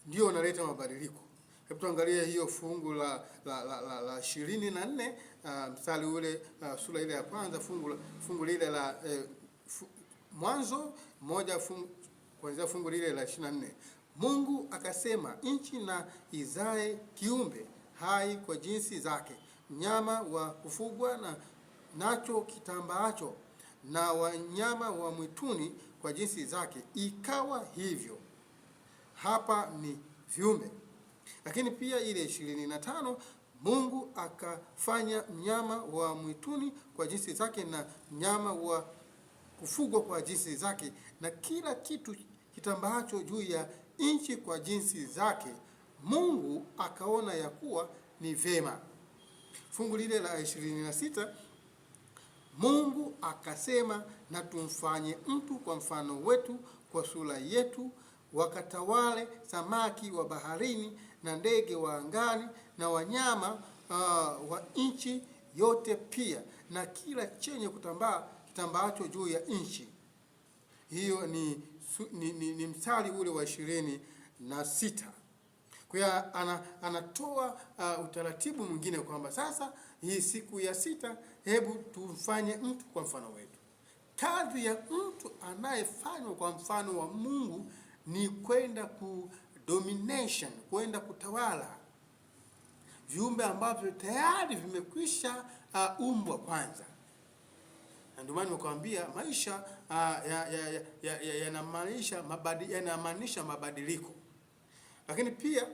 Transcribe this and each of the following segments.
ndio unaleta mabadiliko. Hebu tuangalie hiyo fungu la 24 mstari ule sura ile ya kwanza fungu lile la Mwanzo moja kuanzia fungu lile la 24. Mungu akasema, nchi na izae kiumbe hai kwa jinsi zake, mnyama wa kufugwa na nacho kitambaacho, na wanyama wa mwituni kwa jinsi zake. Ikawa hivyo. Hapa ni viumbe. Lakini pia ile 25, Mungu akafanya mnyama wa mwituni kwa jinsi zake na mnyama wa kufugwa kwa jinsi zake, na kila kitu kitambaacho juu ya nchi kwa jinsi zake. Mungu akaona ya kuwa ni vema. Fungu lile la 26, Mungu akasema, na tumfanye mtu kwa mfano wetu, kwa sura yetu, wakatawale samaki wa baharini na ndege wa angani na wanyama wa nchi yote, pia na kila chenye kitambaacho juu ya nchi. Hiyo ni mstari ule wa 26. Kwa hiyo anatoa utaratibu mwingine kwamba sasa hii siku ya 6, hebu tumfanye mtu kwa mfano wetu. Kazi ya mtu anayefanywa kwa mfano wa Mungu ni kwenda domination, kwenda kutawala viumbe ambavyo tayari vimekwisha umbwa kwanza. Na ndio maana nimekwambia maisha yanamaanisha mabadiliko. Lakini pia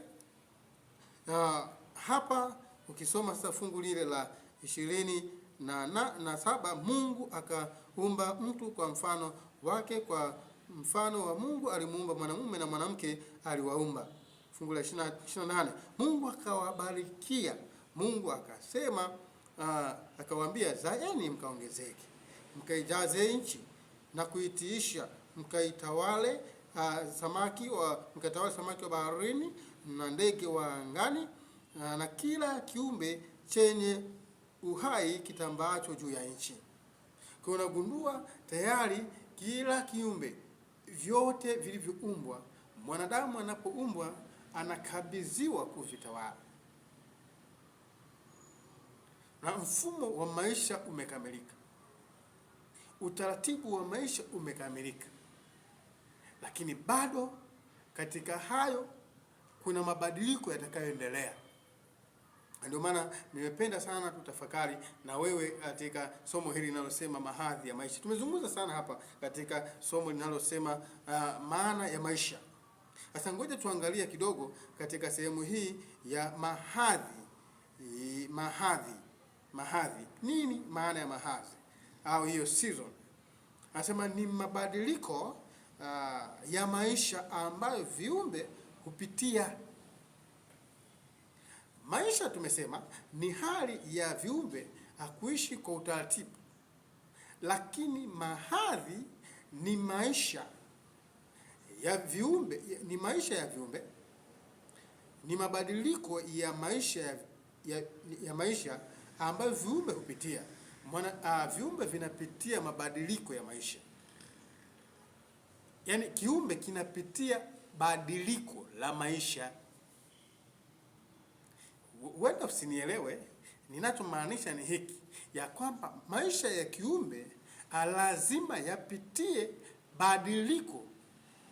hapa ukisoma sasa fungu lile la 27, Mungu akaumba mtu kwa mfano wake, kwa mfano wa Mungu alimuumba, mwanamume na mwanamke aliwaumba. Fungu la 28, Mungu akawabarikia. Mungu akasema, akawaambia, zaeni mkaongezeke, mkaijaze nchi na kuitiisha, mkatawale samaki wa baharini na ndege wa angani na kila kiumbe chenye uhai kitambaacho juu ya nchi. Kwa unagundua tayari kila kiumbe, vyote vilivyoumbwa, mwanadamu anapoumbwa anakabidhiwa kuvitawala, na mfumo wa maisha umekamilika, utaratibu wa maisha umekamilika. Lakini bado katika hayo kuna mabadiliko yatakayoendelea. Ndio maana nimependa sana tutafakari na wewe katika somo hili linalosema mahadhi ya maisha. Tumezungumza sana hapa katika somo linalosema maana ya maisha. Sasa ngoja tuangalie kidogo katika sehemu hii ya mahadhi. Mahadhi. Nini maana ya mahadhi? Au hiyo season. Anasema ni mabadiliko ya maisha ambayo viumbe hupitia. Maisha tumesema ni hali ya viumbe kuishi kwa utaratibu. Lakini mahadhi ni maisha ya viumbe, ni mabadiliko ya maisha ambayo viumbe hupitia. Viumbe vinapitia mabadiliko ya maisha. Yaani kiumbe kinapitia badiliko la maisha. Wenda usinielewe, ninachomaanisha ni hiki, ya kwamba maisha ya kiumbe lazima yapitie badiliko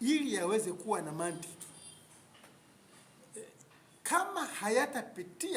ili yaweze kuwa na mantiki. Kama hayatapitia